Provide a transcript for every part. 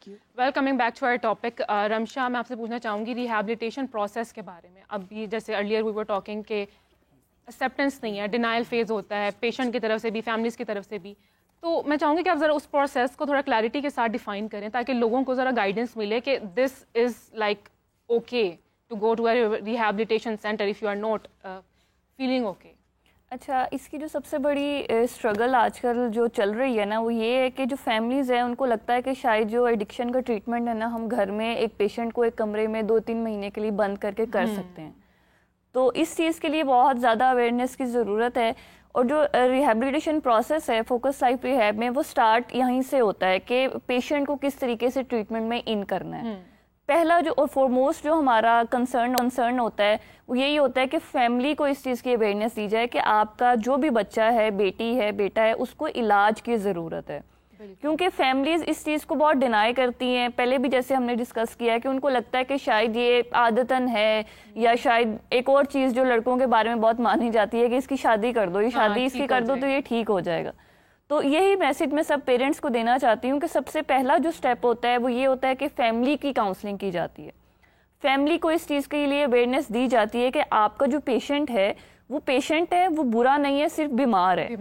Thank you. Welcoming back to our topic. Rimsha, میں آپ سے پوچھنا چاہوں گی ریہیبلیٹیشن پروسیس کے بارے میں. اب یہ جیسے ارلیئر وی ور ٹاکنگ کہ ایکسیپٹنس نہیں ہے, ڈینائل فیز ہوتا ہے پیشنٹ کی طرف سے بھی, فیملیز کی طرف سے بھی. تو میں چاہوں گی کہ آپ ذرا اس پروسیس کو تھوڑا کلیئرٹی کے ساتھ ڈیفائن کریں تاکہ لوگوں کو ذرا گائیڈنس ملے کہ this is like okay to go to rehabilitation centre if you are not feeling okay. اچھا, اس کی جو سب سے بڑی اسٹرگل آج کل جو چل رہی ہے نا, وہ یہ ہے کہ جو فیملیز ہیں ان کو لگتا ہے کہ شاید جو ایڈکشن کا ٹریٹمنٹ ہے نا, ہم گھر میں ایک پیشنٹ کو ایک کمرے میں 2-3 مہینے کے لیے بند کر کے کر سکتے ہیں. تو اس چیز کے لیے بہت زیادہ اویئرنیس کی ضرورت ہے. اور جو ریہیبلیٹیشن پروسیس ہے فوکس ٹائپ ریہیب میں, وہ سٹارٹ یہیں سے ہوتا ہے کہ پیشنٹ کو کس طریقے سے ٹریٹمنٹ میں ان کرنا ہے. پہلا جو اور فورموسٹ جو ہمارا کنسرن ہوتا ہے وہ یہی ہوتا ہے کہ فیملی کو اس چیز کی اویئرنیس دی جائے کہ آپ کا جو بھی بچہ ہے, بیٹی ہے, بیٹا ہے, اس کو علاج کی ضرورت ہے. کیونکہ فیملیز اس چیز کو بہت ڈینائی کرتی ہیں. پہلے بھی جیسے ہم نے ڈسکس کیا ہے کہ ان کو لگتا ہے کہ شاید یہ عادتاً ہے, یا شاید ایک اور چیز جو لڑکوں کے بارے میں بہت مانی جاتی ہے کہ اس کی شادی کر دو, یہ شادی اس کی کر دو تو یہ ٹھیک ہو جائے گا. تو یہی میسج میں سب پیرنٹس کو دینا چاہتی ہوں کہ سب سے پہلا جو سٹیپ ہوتا ہے وہ یہ ہوتا ہے کہ فیملی کی کاؤنسلنگ کی جاتی ہے. فیملی کو اس چیز کے لیے اویئرنیس دی جاتی ہے کہ آپ کا جو پیشنٹ ہے وہ برا نہیں ہے, صرف بیمار ہے.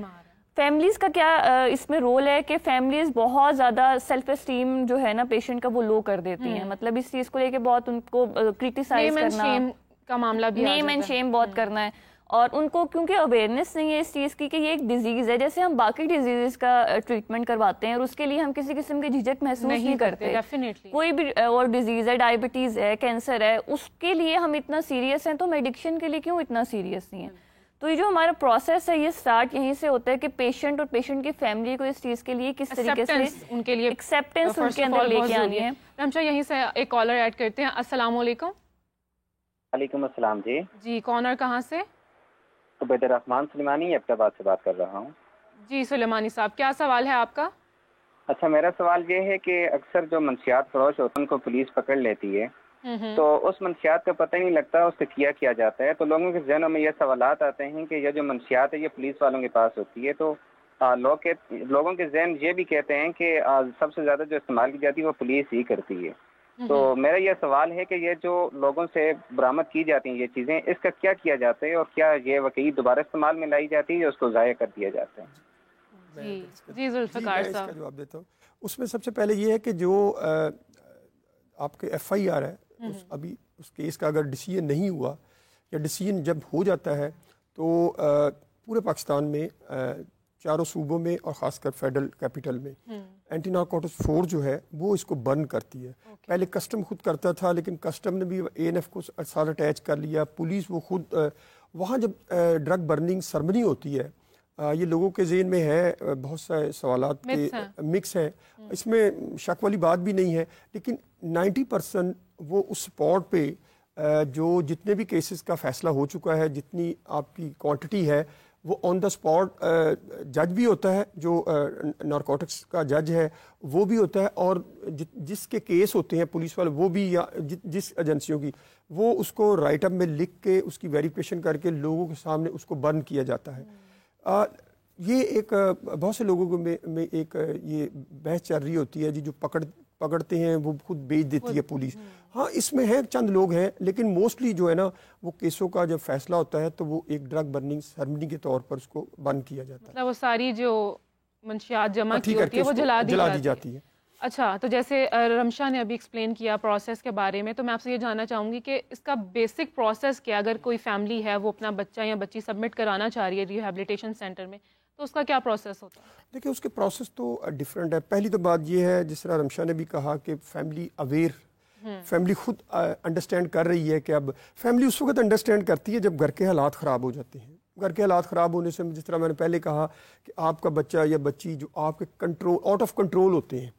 فیملیز کا کیا اس میں رول ہے کہ فیملیز بہت زیادہ سیلف اسٹیم جو ہے نا پیشنٹ کا وہ لو کر دیتی ہیں. مطلب اس چیز کو لے کے بہت ان کو کرٹیسائز کرنا کا معاملہ بھی, نیم اینڈ شیم بہت کرنا ہے. اور ان کو کیونکہ اویئرنیس نہیں ہے اس چیز کی کہ یہ ایک ڈیزیز ہے, جیسے ہم باقی ڈیزیز کا ٹریٹمنٹ کرواتے ہیں اور اس کے لیے ہم کسی قسم کی جھجک محسوس نہیں کرتے. کوئی بھی اور ڈیزیز ہے, ڈائبٹیز ہے, کینسر ہے, اس کے لیے ہم اتنا سیریس ہیں, تو ہم ایڈکشن کے لیے کیوں اتنا سیریس نہیں ہیں. تو یہ جو ہمارا پروسیس ہے یہ سٹارٹ یہیں سے ہوتا ہے کہ پیشنٹ اور پیشنٹ کی فیملی کو اس چیز کے لیے کس طریقے سے ان کے لیے ایکسیپٹنس ان کے اندر لے کے آنی ہے. رمشا, یہیں سے ایک کالر ایڈ کرتے ہیں. السلام علیکم. وعلیکم السلام. جی کون اور کہاں سے؟ عبید الرحمان سلیمانی ایبٹآباد سے بات کر رہا ہوں. جی سلیمانی صاحب, کیا سوال ہے آپ کا؟ اچھا, میرا سوال یہ ہے کہ اکثر جو منشیات فروش ہوتے ہیں ان کو پولیس پکڑ لیتی ہے, تو اس منشیات کا پتہ نہیں لگتا اس سے کیا جاتا ہے. تو لوگوں کے ذہنوں میں یہ سوالات آتے ہیں کہ یہ جو منشیات ہے یہ پولیس والوں کے پاس ہوتی ہے. تو لوگوں کے ذہن یہ بھی کہتے ہیں کہ سب سے زیادہ جو استعمال کی جاتی ہے وہ پولیس ہی کرتی ہے. تو میرا یہ سوال ہے کہ یہ جو لوگوں سے برآمد کی جاتی ہیں یہ چیزیں, اس کا کیا جاتا ہے, اور کیا یہ واقعی دوبارہ استعمال میں لائی جاتی ہے یا اس کو ضائع کر دیا جاتا ہے؟ جی ذوالفقار صاحب, اس کا جواب دیتا ہوں. اس میں سب سے پہلے یہ ہے کہ جو آپ کے ایف آئی آر ہے, ابھی اس کیس کا اگر ڈیسیژن نہیں ہوا یا ڈیسیژن جب ہو جاتا ہے تو پورے پاکستان میں چاروں صوبوں میں اور خاص کر فیڈرل کیپٹل میں اینٹی نارکوٹکس فورس جو ہے وہ اس کو برن کرتی ہے. پہلے کسٹم خود کرتا تھا, لیکن کسٹم نے بھی اے این ایف کو ساتھ اٹیچ کر لیا. پولیس وہ خود وہاں جب ڈرگ برننگ سرمنی ہوتی ہے, یہ لوگوں کے ذہن میں ہے, بہت سارے سوالات کے مکس ہیں, اس میں شک والی بات بھی نہیں ہے, لیکن 90% وہ اس سپورٹ پہ جو جتنے بھی کیسز کا فیصلہ ہو چکا ہے, جتنی آپ کی کوانٹٹی ہے, وہ آن دا اسپاٹ جج بھی ہوتا ہے, جو نارکوٹکس کا جج ہے وہ بھی ہوتا ہے, اور جس کے کیس ہوتے ہیں پولیس والے وہ بھی, یا جس ایجنسیوں کی, وہ اس کو رائٹ اپ میں لکھ کے اس کی ویریفیکیشن کر کے لوگوں کے سامنے اس کو برن کیا جاتا ہے. یہ ایک بہت سے لوگوں میں ایک یہ بحث چل رہی ہوتی ہے, جو پکڑتے ہیں وہ خود بیچ دیتی ہے پولیس. ہاں اس میں ہے چند لوگ ہیں, لیکن موسٹلی جو ہے نا وہ کیسوں کا جب فیصلہ ہوتا ہے تو وہ ایک ڈرگ برننگ سرمنی کے طور پر اس کو بند کیا جاتا ہے. مطلب وہ ساری جو منشیات جمع کی ہوتی ہے وہ جلا دی جاتی ہے. اچھا, تو جیسے رمشا نے ابھی ایکسپلین کیا پروسیس کے بارے میں, تو میں آپ سے یہ جاننا چاہوں گی کہ اس کا بیسک پروسیس کیا, اگر کوئی فیملی ہے وہ اپنا بچہ یا بچی سبمٹ کرانا چاہ رہی ہے ریہیبلیٹیشن سینٹر میں, تو اس کا کیا پروسیس ہوتا ہے؟ دیکھیں اس کے پروسیس تو ڈفرینٹ ہے. پہلی تو بات یہ ہے, جس طرح رمشا نے بھی کہا کہ فیملی اویئر, فیملی خود انڈرسٹینڈ کر رہی ہے کہ اب فیملی اس وقت انڈرسٹینڈ کرتی ہے جب گھر کے حالات خراب ہو جاتے ہیں. گھر کے حالات خراب ہونے سے, جس طرح میں نے پہلے کہا کہ آپ کا بچہ یا بچی جو آپ کے کنٹرول آؤٹ آف کنٹرول ہوتے ہیں,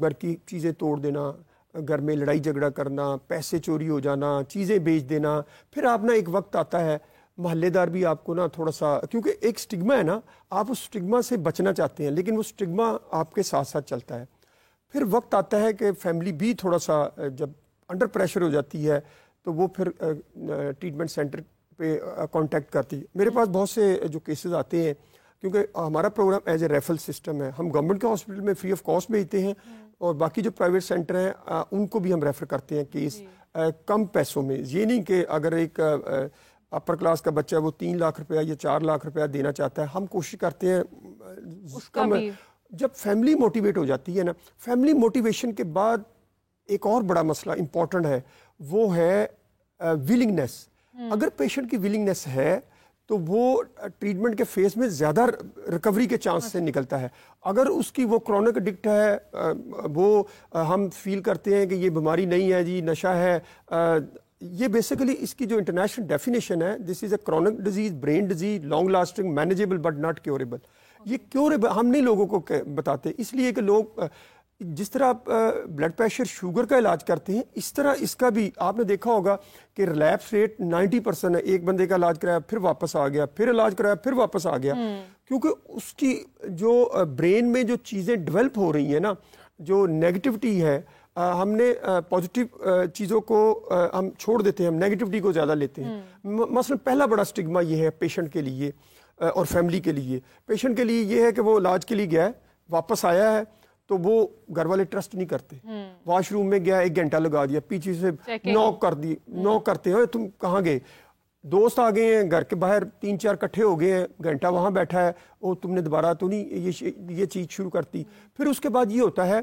گھر کی چیزیں توڑ دینا, گھر میں لڑائی جھگڑا کرنا, پیسے چوری ہو جانا, چیزیں بیچ دینا, پھر آپ نا ایک وقت آتا ہے محلے دار بھی آپ کو نا تھوڑا سا, کیونکہ ایک سٹگما ہے نا, آپ اس سٹگما سے بچنا چاہتے ہیں, لیکن وہ سٹگما آپ کے ساتھ ساتھ چلتا ہے. پھر وقت آتا ہے کہ فیملی بھی تھوڑا سا جب انڈر پریشر ہو جاتی ہے تو وہ پھر ٹریٹمنٹ سینٹر پہ کانٹیکٹ کرتی ہے. میرے پاس بہت سے جو کیسز آتے ہیں کیونکہ ہمارا programme is a referral system ہے. ہم گورنمنٹ کے ہاسپٹل میں فری آف کاسٹ بھیجتے ہیں اور باقی جو پرائیویٹ سینٹر ہیں ان کو بھی ہم ریفر کرتے ہیں کیس کم پیسوں میں. یہ نہیں کہ اگر ایک اپر کلاس کا بچہ وہ 3 لاکھ روپیہ یا 4 لاکھ روپیہ دینا چاہتا ہے, ہم کوشش کرتے ہیں اس کا بھی. جب فیملی موٹیویٹ ہو جاتی ہے نا, فیملی موٹیویشن کے بعد ایک اور بڑا مسئلہ امپورٹنٹ ہے, وہ ہے ولنگنیس. اگر پیشنٹ کی ولنگنیس ہے تو وہ ٹریٹمنٹ کے فیز میں زیادہ ریکوری کے چانس سے نکلتا ہے. اگر اس کی وہ کرونک اڈکٹ ہے, وہ ہم فیل کرتے ہیں کہ یہ بیماری نہیں ہے جی, نشہ ہے, یہ بیسیکلی اس کی جو انٹرنیشنل ڈیفینیشن ہے, this is a chronic disease, brain disease, long lasting, manageable but not curable. یہ کیوریبل ہم نہیں لوگوں کو بتاتے, اس لیے کہ لوگ جس طرح آپ بلڈ پریشر شوگر کا علاج کرتے ہیں, اس طرح اس کا بھی آپ نے دیکھا ہوگا کہ ریلیپس ریٹ 90% ہے. ایک بندے کا علاج کرایا پھر واپس آ گیا, پھر علاج کرایا پھر واپس آ گیا, کیونکہ اس کی جو برین میں جو چیزیں ڈیولپ ہو رہی ہیں نا, جو نیگیٹیوٹی ہے, ہم نے پازیٹیو چیزوں کو ہم چھوڑ دیتے ہیں, ہم نیگیٹیوٹی کو زیادہ لیتے ہیں. مثلا پہلا بڑا سٹگما یہ ہے پیشنٹ کے لیے اور فیملی کے لیے. پیشنٹ کے لیے یہ ہے کہ وہ علاج کے لیے گیا ہے, واپس آیا ہے تو وہ گھر والے ٹرسٹ نہیں کرتے. واش روم میں گیا 1 گھنٹہ لگا دیا, پیچھے سے نوک کر دی, نوک کرتے ہیں تم کہاں گئے, دوست آ گئے ہیں گھر کے باہر 3-4 کٹھے ہو گئے ہیں, گھنٹہ وہاں بیٹھا ہے, وہ تم نے دوبارہ تو نہیں یہ چیز شروع کرتی. پھر اس کے بعد یہ ہوتا ہے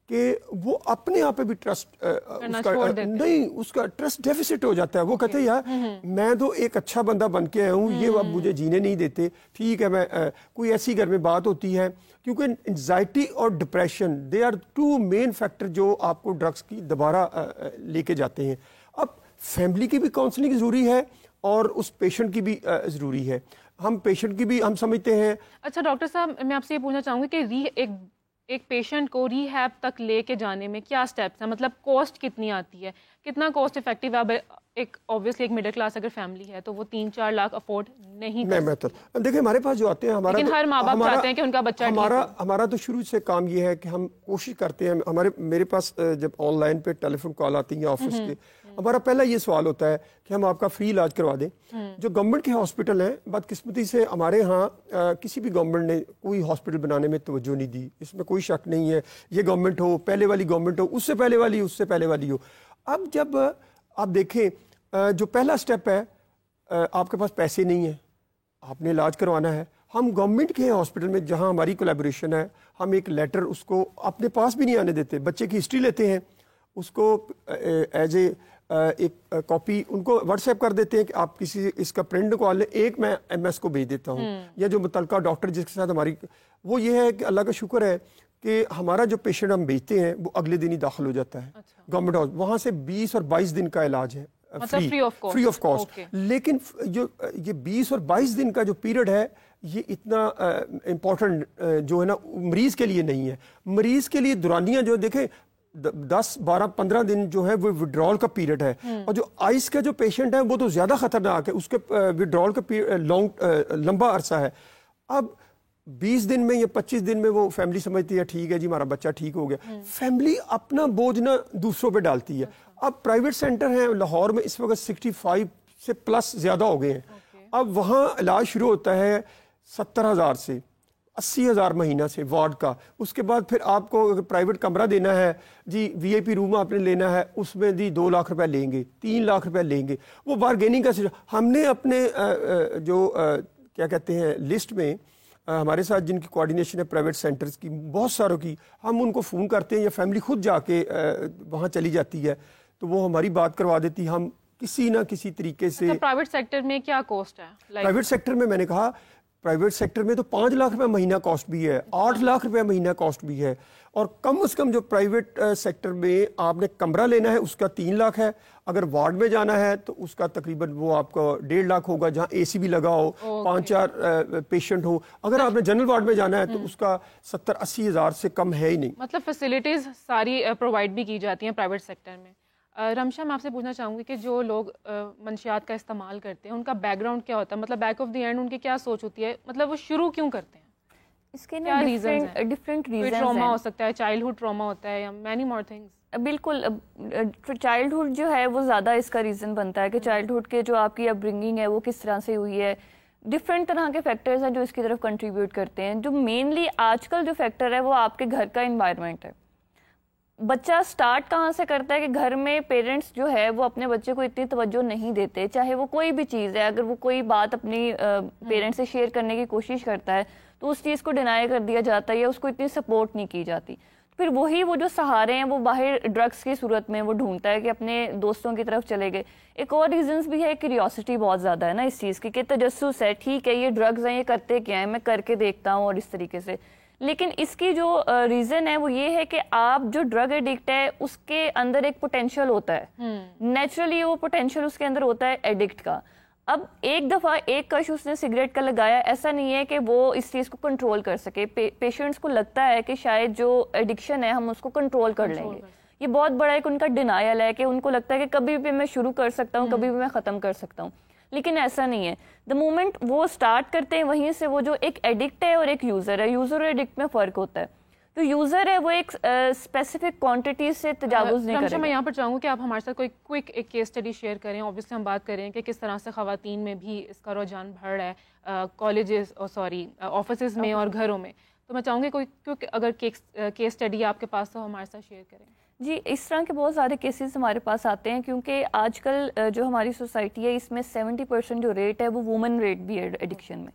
کہ وہ اپنے آپ پہ بھی ٹرسٹ نہیں, اس کا ٹرسٹ ڈیفیسٹ ہو جاتا ہے. وہ کہتے ہیں یار میں تو ایک اچھا بندہ بن کے آیا ہوں, یہ اب مجھے جینے نہیں دیتے. ٹھیک ہے, میں کوئی ایسی گھر میں بات ہوتی ہے, کیونکہ انزائٹی اور depression they are 2 main factor جو آپ کو ڈرگس کی دوبارہ لے کے جاتے ہیں. اب فیملی کی بھی کاؤنسلنگ ضروری ہے اور اس پیشنٹ کی بھی ضروری ہے. ہم پیشنٹ کی بھی ہم سمجھتے ہیں. اچھا ڈاکٹر صاحب, میں آپ سے یہ پوچھنا چاہوں گی کہ ایک پیشنٹ کو ری ہیب تک لے کے جانے میں کیا سٹیپس ہیں, مطلب کاسٹ کتنی آتی ہے, کتنا کاسٹ افیکٹو ہے؟ اب اوبویسلی ایک مڈل کلاس اگر فیملی ہے تو وہ 3-4 لاکھ افورڈ نہیں کر. دیکھیں ہمارے پاس جو آتے ہیں, لیکن ہر ماں باپ چاہتے ہیں کہ ان کا بچہ ہمارا تو شروع سے کام یہ ہے کہ ہم کوشش کرتے ہیں. میرے پاس جب آن لائن پہ ٹیلی فون کال آتی ہیں آفس کے, ہمارا پہلا یہ سوال ہوتا ہے کہ ہم آپ کا فری علاج کروا دیں. جو گورنمنٹ کے ہاسپٹل ہیں, بدقسمتی سے ہمارے ہاں کسی بھی گورنمنٹ نے کوئی ہاسپٹل بنانے میں توجہ نہیں دی, اس میں کوئی شک نہیں ہے. یہ گورنمنٹ ہو, پہلے والی گورنمنٹ ہو, اس سے پہلے والی, اس سے پہلے والی ہو. اب جب آپ دیکھیں جو پہلا سٹیپ ہے, آپ کے پاس پیسے نہیں ہیں, آپ نے علاج کروانا ہے, ہم گورنمنٹ کے ہاسپٹل میں جہاں ہماری کولیبوریشن ہے, ہم ایک لیٹر اس کو اپنے پاس بھی نہیں آنے دیتے. بچے کی ہسٹری لیتے ہیں, اس کو ایز اے ایک کاپی ان کو واٹس ایپ کر دیتے ہیں کہ آپ کسی اس کا پرنٹ نکال لیں, ایک میں MS کو بھیج دیتا ہوں, یا جو متعلقہ ڈاکٹر جس کے ساتھ ہماری, وہ یہ ہے کہ اللہ کا شکر ہے کہ ہمارا جو پیشنٹ ہم بھیجتے ہیں وہ اگلے دن ہی داخل ہو جاتا ہے. گورنمنٹ ہاؤس وہاں سے 20 اور 22 دن کا علاج ہے, فری آف کاسٹ. لیکن جو یہ 20 اور 22 دن کا جو پیریڈ ہے, یہ اتنا امپورٹنٹ جو ہے نا مریض کے لیے نہیں ہے. مریض کے لیے دورانیہ جو دیکھیں 10, 12, 15 دن جو ہے وہ وڈرال کا پیریڈ ہے, اور جو آئس کا جو پیشنٹ ہے وہ تو زیادہ خطرناک ہے, اس کے وڈرال کا لمبا عرصہ ہے. اب 20 دن میں یا 25 دن میں وہ فیملی سمجھتی ہے ٹھیک ہے جی ہمارا بچہ ٹھیک ہو گیا. فیملی اپنا بوجھ نہ دوسروں پہ ڈالتی ہے. اب پرائیویٹ سینٹر ہیں لاہور میں اس وقت 65 سے پلس زیادہ ہو گئے ہیں. اب وہاں علاج شروع ہوتا ہے 70,000 سے 80,000 مہینہ سے وارڈ کا. اس کے بعد پھر آپ کو اگر پرائیویٹ کمرہ دینا ہے جی, VIP روم آپ نے لینا ہے, اس میں جی 2 لاکھ روپے لیں گے, 3 لاکھ روپے لیں گے. وہ بارگیننگ کا ہم نے اپنے جو کیا کہتے ہیں لسٹ میں ہمارے ساتھ جن کی کوارڈینیشن ہے پرائیویٹ سینٹرز کی, بہت ساروں کی, ہم ان کو فون کرتے ہیں یا فیملی خود جا کے وہاں چلی جاتی ہے تو وہ ہماری بات کروا دیتی. ہم کسی نہ کسی طریقے سے. پرائیویٹ سیکٹر میں کیا کاسٹ ہے؟ پرائیویٹ سیکٹر میں نے کہا پرائیویٹ سیکٹر میں تو 5 لاکھ روپے مہینہ کاسٹ بھی ہے, 8 لاکھ روپے مہینہ کاسٹ بھی ہے. اور کم از کم جو پرائیویٹ سیکٹر میں آپ نے کمرہ لینا ہے اس کا 3 لاکھ ہے. اگر وارڈ میں جانا ہے تو اس کا تقریباً وہ آپ کا 1.5 لاکھ ہوگا, جہاں AC بھی لگا ہو, 5-4 پیشنٹ ہو. اگر آپ نے جنرل وارڈ میں جانا ہے تو اس کا 70-80 ہزار سے کم ہے ہی نہیں. مطلب فیسلٹیز ساری پرووائڈ بھی کی جاتی ہیں پرائیویٹ سیکٹر میں. رمشا میں آپ سے پوچھنا چاہوں گی کہ جو لوگ منشیات کا استعمال کرتے ہیں ان کا بیک گراؤنڈ کیا ہوتا ہے, مطلب بیک آف دی اینڈ ان کی کیا سوچ ہوتی ہے, مطلب وہ شروع کیوں کرتے ہیں؟ اس کے نا ڈفرینٹ ریزنز ہیں. ٹراما ہو سکتا ہے, چائلڈہڈ ٹراما ہوتا ہے, یا مینی مور تھنگس. بالکل, چائلڈہڈ جو ہے وہ زیادہ اس کا ریزن بنتا ہے کہ چائلڈہڈ کے جو آپ کی اپ برنگنگ ہے وہ کس طرح سے ہوئی ہے, ڈفرینٹ طرح کے فیکٹرز ہیں جو اس کی طرف کنٹریبیوٹ کرتے ہیں. جو مینلی آج کل جو فیکٹر ہے وہ آپ کے گھر کا انوائرمنٹ ہے. بچہ سٹارٹ کہاں سے کرتا ہے کہ گھر میں پیرنٹس جو ہے وہ اپنے بچے کو اتنی توجہ نہیں دیتے, چاہے وہ کوئی بھی چیز ہے. اگر وہ کوئی بات اپنی پیرنٹس سے شیئر کرنے کی کوشش کرتا ہے تو اس چیز کو ڈینائی کر دیا جاتا ہے یا اس کو اتنی سپورٹ نہیں کی جاتی. پھر وہی وہ جو سہارے ہیں وہ باہر ڈرگس کی صورت میں وہ ڈھونڈتا ہے کہ اپنے دوستوں کی طرف چلے گئے. ایک اور ریزنس بھی ہے, کیوریوسٹی بہت زیادہ ہے نا اس چیز کی, کہ تجسس ہے, ٹھیک ہے یہ ڈرگز ہیں, یہ کرتے کیا ہیں, میں کر کے دیکھتا ہوں اور اس طریقے سے. لیکن اس کی جو ریزن ہے وہ یہ ہے کہ آپ جو ڈرگ ایڈکٹ ہے اس کے اندر ایک پوٹینشیل ہوتا ہے, نیچرلی وہ پوٹینشیل اس کے اندر ہوتا ہے ایڈکٹ کا. اب ایک دفعہ ایک کش اس نے سگریٹ کا لگایا, ایسا نہیں ہے کہ وہ اس چیز کو کنٹرول کر سکے. پیشنٹس کو لگتا ہے کہ شاید جو ایڈکشن ہے ہم اس کو کنٹرول کر لیں گے. یہ بہت بڑا ایک ان کا ڈینائل ہے کہ ان کو لگتا ہے کہ کبھی بھی میں شروع کر سکتا ہوں, کبھی بھی میں ختم کر سکتا ہوں. لیکن ایسا نہیں ہے. دا مومنٹ وہ اسٹارٹ کرتے ہیں وہیں سے وہ جو ایک ایڈکٹ ہے اور ایک یوزر ہے, یوزر اور ایڈکٹ میں فرق ہوتا ہے. تو یوزر ہے وہ ایک اسپیسیفک کوانٹٹی سے تجاوز نہیں کرے گا. میں یہاں پر چاہوں گی کہ آپ ہمارے ساتھ کوئی کوئک ایک کیس اسٹڈی شیئر کریں. اوبیسلی ہم بات کریں کہ کس طرح سے خواتین میں بھی اس کا رجحان بڑھ رہا ہے کالجز آفسز میں اور گھروں میں. تو میں چاہوں گی کوئی کوئک اگر کیس اسٹڈی آپ کے پاس تو ہمارے ساتھ شیئر کریں. جی, اس طرح کے بہت سارے کیسز ہمارے پاس آتے ہیں کیونکہ آج کل جو ہماری سوسائٹی ہے اس میں 70% جو ریٹ ہے وہ وومن ریٹ بھی ہے ایڈکشن میں.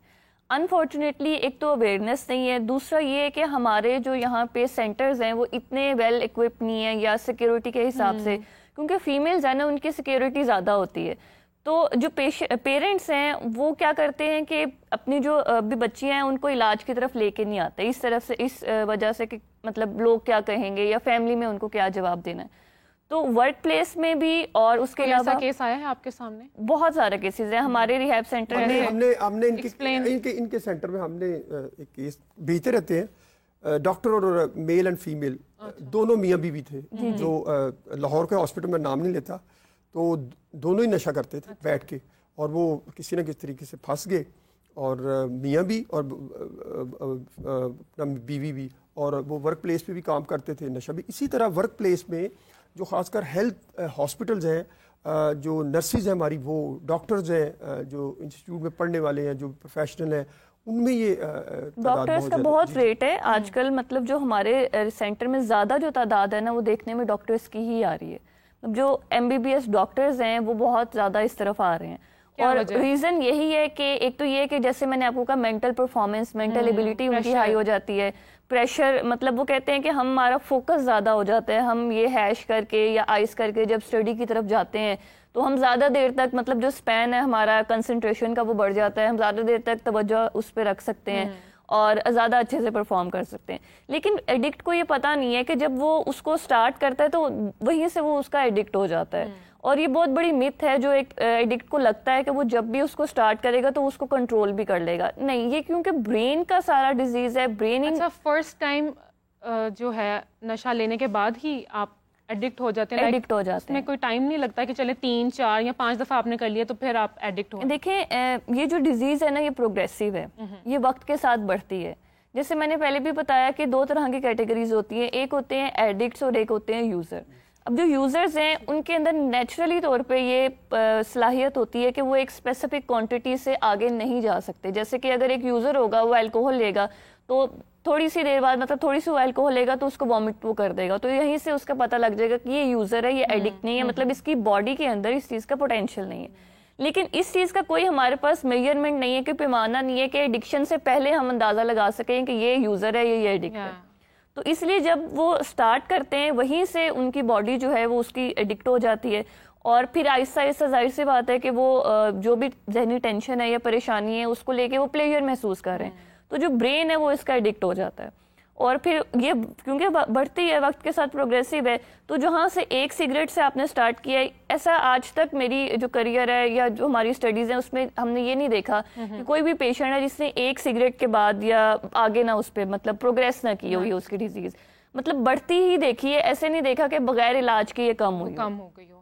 انفارچونیٹلی ایک تو اویئرنیس نہیں ہے, دوسرا یہ ہے کہ ہمارے جو یہاں پہ سینٹرز ہیں وہ اتنے ویل ایکوپڈ نہیں ہیں یا سیکیورٹی کے حساب سے, کیونکہ فیمیلز ہیں نا ان کی سیکیورٹی زیادہ ہوتی ہے. تو جو پیرنٹس ہیں وہ کیا کرتے ہیں کہ اپنی جو بھی بچیاں ہیں ان کو علاج کی طرف لے کے نہیں آتے اس طرف سے, اس وجہ سے کہ مطلب لوگ کیا کہیں گے یا فیملی میں ان کو کیا جواب دینا ہے. تو ورک پلیس میں بھی اور اس کے علاوہ ایسا کیس آیا ہے آپ کے سامنے؟ بہت سارے کیسز ہیں ہمارے ریہیب سینٹر میں. ہم نے ان کے سینٹر میں ہم نے ایک کیس بھیجتے رہتے ہیں. ڈاکٹر اور میل اینڈ فیمیل دونوں میاں بیوی تھے جو لاہور کے ہاسپٹل میں نام نہیں لیتا, تو دونوں ہی نشہ کرتے تھے بیٹھ کے, اور وہ کسی نہ کسی طریقے سے پھنس گئے, اور میاں بھی اور بیوی بھی, اور وہ ورک پلیس پہ بھی کام کرتے تھے, نشہ بھی. اسی طرح ورک پلیس میں جو خاص کر ہیلتھ ہاسپٹلز ہیں, جو نرسز ہیں ہماری, وہ ڈاکٹرز ہیں جو انسٹیٹیوٹ میں پڑھنے والے ہیں, جو پروفیشنل ہیں, ان میں یہ ڈاکٹرز کا بہت ریٹ ہے آج کل. مطلب جو ہمارے سینٹر میں زیادہ جو تعداد ہے نا وہ دیکھنے میں ڈاکٹرز کی ہی آ رہی ہے. جو MBBS ڈاکٹرز ہیں وہ بہت زیادہ اس طرف آ رہے ہیں, اور ریزن یہی ہے کہ ایک تو یہ کہ جیسے میں نے آپ کو کہا مینٹل پرفارمنس, مینٹل ایبلٹی ان کی ہائی ہو جاتی ہے. پریشر, مطلب وہ کہتے ہیں کہ ہمارا فوکس زیادہ ہو جاتا ہے, ہم یہ ہیش کر کے یا آئس کر کے جب اسٹڈی کی طرف جاتے ہیں تو ہم زیادہ دیر تک, مطلب جو اسپین ہے ہمارا کنسنٹریشن کا وہ بڑھ جاتا ہے, ہم زیادہ دیر تک توجہ اس پہ رکھ سکتے ہیں اور زیادہ اچھے سے پرفارم کر سکتے ہیں. لیکن ایڈکٹ کو یہ پتہ نہیں ہے کہ جب وہ اس کو سٹارٹ کرتا ہے تو وہیں سے وہ اس کا ایڈکٹ ہو جاتا ہے. اور یہ بہت بڑی میتھ ہے جو ایک ایڈکٹ کو لگتا ہے کہ وہ جب بھی اس کو سٹارٹ کرے گا تو اس کو کنٹرول بھی کر لے گا. نہیں, یہ کیونکہ برین کا سارا ڈیزیز ہے. برین فرسٹ ٹائم جو ہے نشہ لینے کے بعد ہی آپ ایڈکٹ ہو جاتے ہیں, ایڈکٹ ہو جاتے ہیں. میں کوئی ٹائم نہیں لگتا کہ چلے 3, 4 یا 5 دفعہ آپ نے کر لیا تو پھر آپ ایڈکٹ ہو. دیکھیں یہ جو ڈیزیز ہے نا یہ پروگریسو ہے, یہ وقت کے ساتھ بڑھتی ہے. جیسے میں نے پہلے بھی بتایا کہ 2 طرح کی کیٹیگریز ہوتی ہیں, ایک ہوتے ہیں ایڈکٹس اور ایک ہوتے ہیں یوزر. اب جو یوزرز ہیں ان کے اندر نیچرلی طور پہ یہ صلاحیت ہوتی ہے کہ وہ ایک اسپیسیفک کوانٹٹی سے آگے نہیں جا سکتے. جیسے کہ اگر ایک یوزر ہوگا وہ الکوہل لے گا تو تھوڑی سی دیر بعد, مطلب تھوڑی سی وہ الکوہل لے گا تو اس کو وامٹ وہ کر دے گا, تو یہیں سے اس کا پتہ لگ جائے گا کہ یہ یوزر ہے, یہ ایڈکٹ نہیں ہے, مطلب اس کی باڈی کے اندر اس چیز کا پوٹینشیل نہیں ہے. لیکن اس چیز کا کوئی ہمارے پاس میجرمنٹ نہیں ہے, کہ پیمانہ نہیں ہے کہ ایڈکشن سے پہلے ہم اندازہ لگا سکیں کہ یہ یوزر ہے یا یہ ایڈکٹ ہے. تو اس لیے جب وہ سٹارٹ کرتے ہیں وہیں سے ان کی باڈی جو ہے وہ اس کی ایڈکٹ ہو جاتی ہے, اور پھر آہستہ آہستہ ظاہر سی بات ہے کہ وہ جو بھی ذہنی ٹینشن ہے یا پریشانی ہے اس کو لے کے وہ پلیجر محسوس کر رہے ہیں, تو جو برین ہے وہ اس کا ایڈکٹ ہو جاتا ہے. اور پھر یہ کیونکہ بڑھتی ہے وقت کے ساتھ, پروگریسو ہے, تو جہاں سے ایک سگریٹ سے آپ نے سٹارٹ کیا ہے, ایسا آج تک میری جو کریئر ہے یا جو ہماری اسٹڈیز ہیں اس میں ہم نے یہ نہیں دیکھا کہ کوئی بھی پیشنٹ ہے جس نے ایک سگریٹ کے بعد یا آگے نہ اس پہ مطلب پروگریس نہ کی ہوئی اس کی ڈیزیز, مطلب بڑھتی ہی دیکھی ہے, ایسے نہیں دیکھا کہ بغیر علاج کے یہ کم ہو گئی ہو.